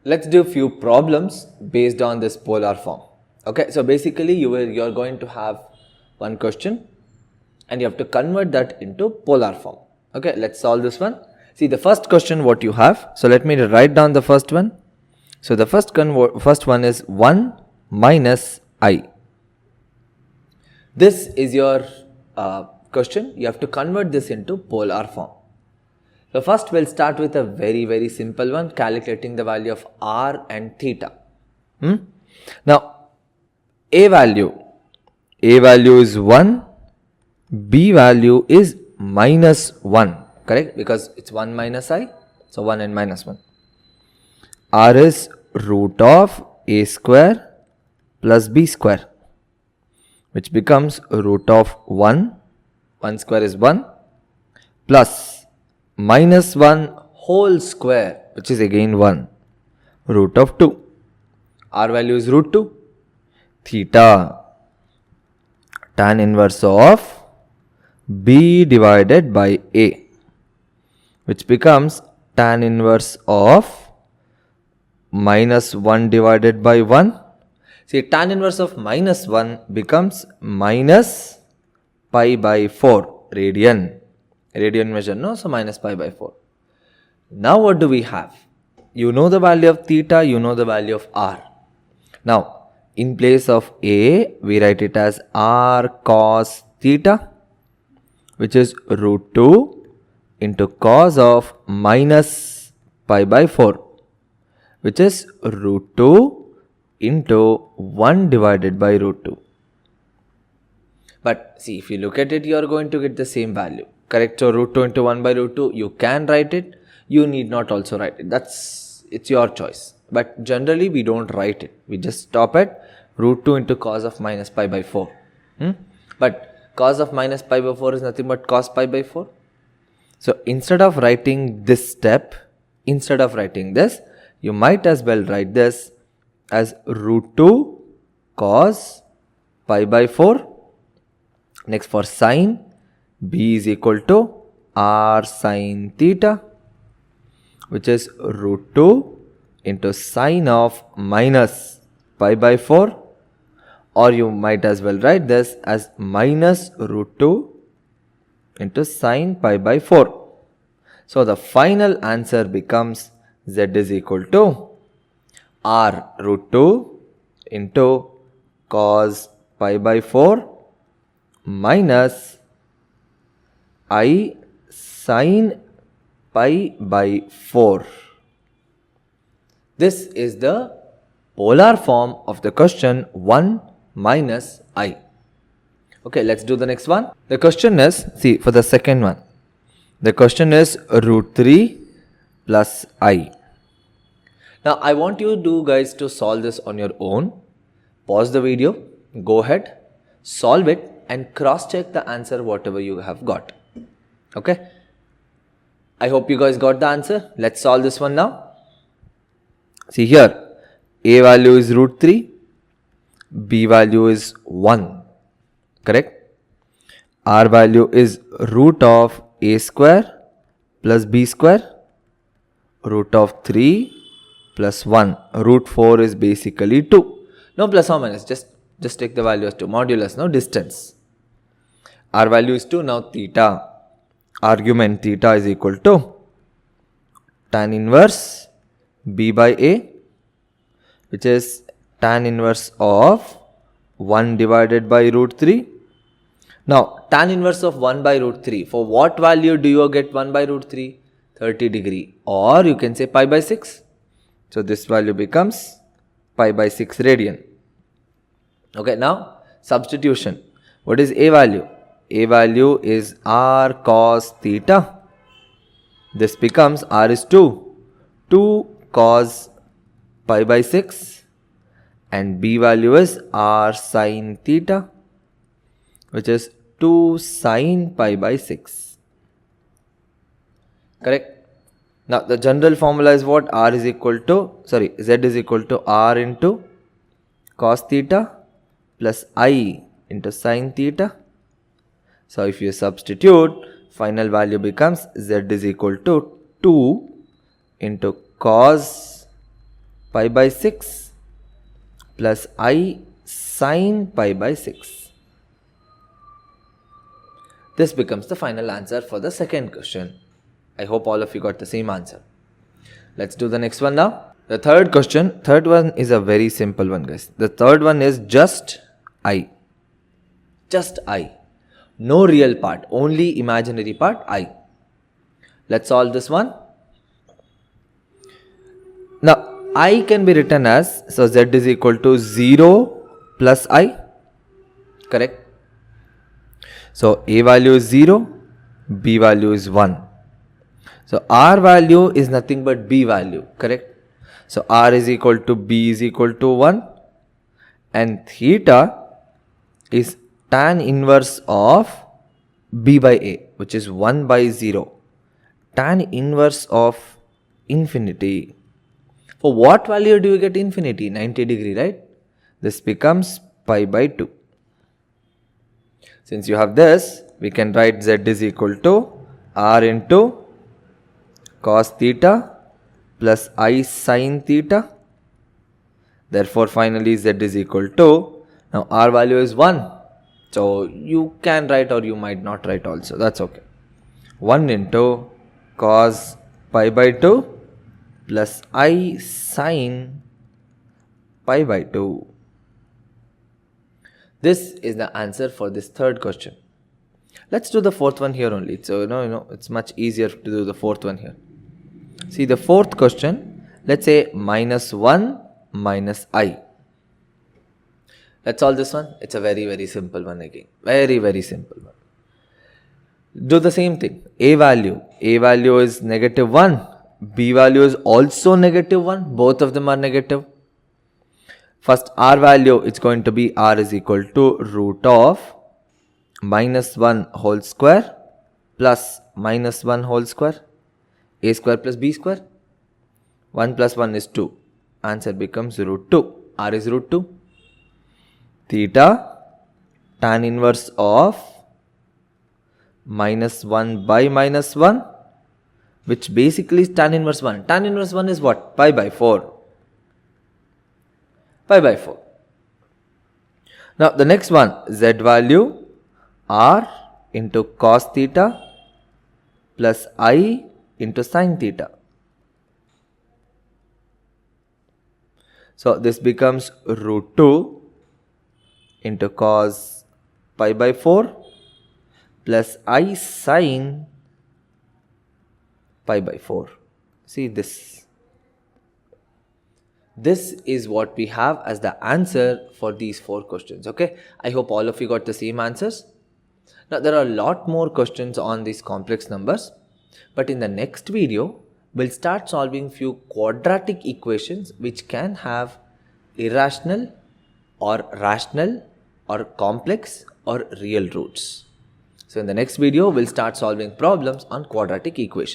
let's do a few problems based on this polar form. Okay, so basically you're going to have one question and you have to convert that into polar form. Okay, let's solve this one. See the first question what you have. So let me write down the first one. So the first one is 1 minus I. This is your question. You have to convert this into polar form. So first we'll start with a very simple one, calculating the value of r and theta. Now a value is 1, b value is minus 1, correct, because it's 1 minus I, so 1 and minus 1. R is root of a square plus b square, which becomes root of 1 square is 1, plus minus 1 whole square, which is again 1, root of 2. R value is root 2. Theta, tan inverse of b divided by a, which becomes tan inverse of minus 1 divided by 1. See, tan inverse of minus 1 becomes minus pi by 4 radian. Radian measure, no? So minus pi by 4. Now what do we have? You know the value of theta, you know the value of r. Now, in place of a, we write it as r cos theta, which is root 2 into cos of minus pi by 4, which is root 2 into 1 divided by root 2. But see, if you look at it, you are going to get the same value, correct? So root 2 into 1 by root 2, you can write it, you need not also write it. It's your choice. But generally we don't write it. We just stop at root 2 into cos of minus pi by 4. But cos of minus pi by 4 is nothing but cos pi by 4. So instead of writing this step, instead of writing this, you might as well write this as root 2 cos pi by 4. Next, for sine, b is equal to r sine theta, which is root 2 into sine of minus pi by 4, or you might as well write this as minus root 2 into sine pi by 4. So the final answer becomes z is equal to r root 2 into cos pi by 4 minus I sine pi by 4. This is the polar form of the question 1 minus I. Okay, let's do the next one. The question is, see, for the second one, the question is root 3 plus I. Now, I want you guys to solve this on your own. Pause the video, go ahead, solve it and cross-check the answer whatever you have got. Okay? I hope you guys got the answer. Let's solve this one now. See here, a value is root 3, b value is 1, correct? R value is root of a square plus b square, root of 3 plus 1, root 4 is basically 2. No plus or minus, just take the value as 2, modulus, no distance. R value is 2, now theta, argument theta is equal to tan inverse b by a, which is tan inverse of 1 divided by root 3. Now, tan inverse of 1 by root 3, for what value do you get 1 by root 3? 30 degree, or you can say pi by 6. So, this value becomes pi by 6 radian. Okay, now substitution. What is a value? A value is r cos theta. This becomes r is 2. 2 cos pi by 6, and b value is r sine theta, which is 2 sine pi by 6. Correct? Now the general formula is what? Z is equal to r into cos theta plus I into sine theta. So if you substitute, final value becomes z is equal to 2 into cos pi by 6 plus I sine pi by 6. This becomes the final answer for the second question. I hope all of you got the same answer. Let's do the next one now. The third one is a very simple one, guys. The third one is just I. Just I. No real part, only imaginary part I. Let's solve this one. Now, I can be written as, so z is equal to 0 plus I. Correct? So, A value is 0, B value is 1. So, R value is nothing but B value. Correct? So, R is equal to B is equal to 1. And theta is tan inverse of B by A, which is 1 by 0. Tan inverse of infinity. For what value do you get infinity? 90 degree, right? This becomes pi by 2. Since you have this, we can write z is equal to r into cos theta plus I sin theta. Therefore, finally z is equal to, now r value is 1. So, you can write or you might not write also. That's okay. 1 into cos pi by 2 plus I sin pi by 2. This is the answer for this third question. Let's do the fourth one here only. So, it's much easier to do the fourth one here. See the fourth question, let's say minus 1 minus I. Let's solve this one. It's a very, very simple one again. Very, very simple one. Do the same thing. A value is negative 1. B value is also negative 1. Both of them are negative. First, R value is going to be R is equal to root of minus 1 whole square plus minus 1 whole square. A square plus B square. 1 plus 1 is 2. Answer becomes root 2. R is root 2. Theta tan inverse of minus 1 by minus 1, which basically is tan inverse 1. Tan inverse 1 is what? Pi by 4. Pi by 4. Now the next one, z value r into cos theta plus I into sin theta. So this becomes root 2 into cos pi by 4 plus I sin pi by 4. See this. This is what we have as the answer for these 4 questions. Okay. I hope all of you got the same answers. Now there are a lot more questions on these complex numbers. But in the next video, we'll start solving few quadratic equations which can have irrational or rational or complex or real roots. So in the next video, we'll start solving problems on quadratic equations.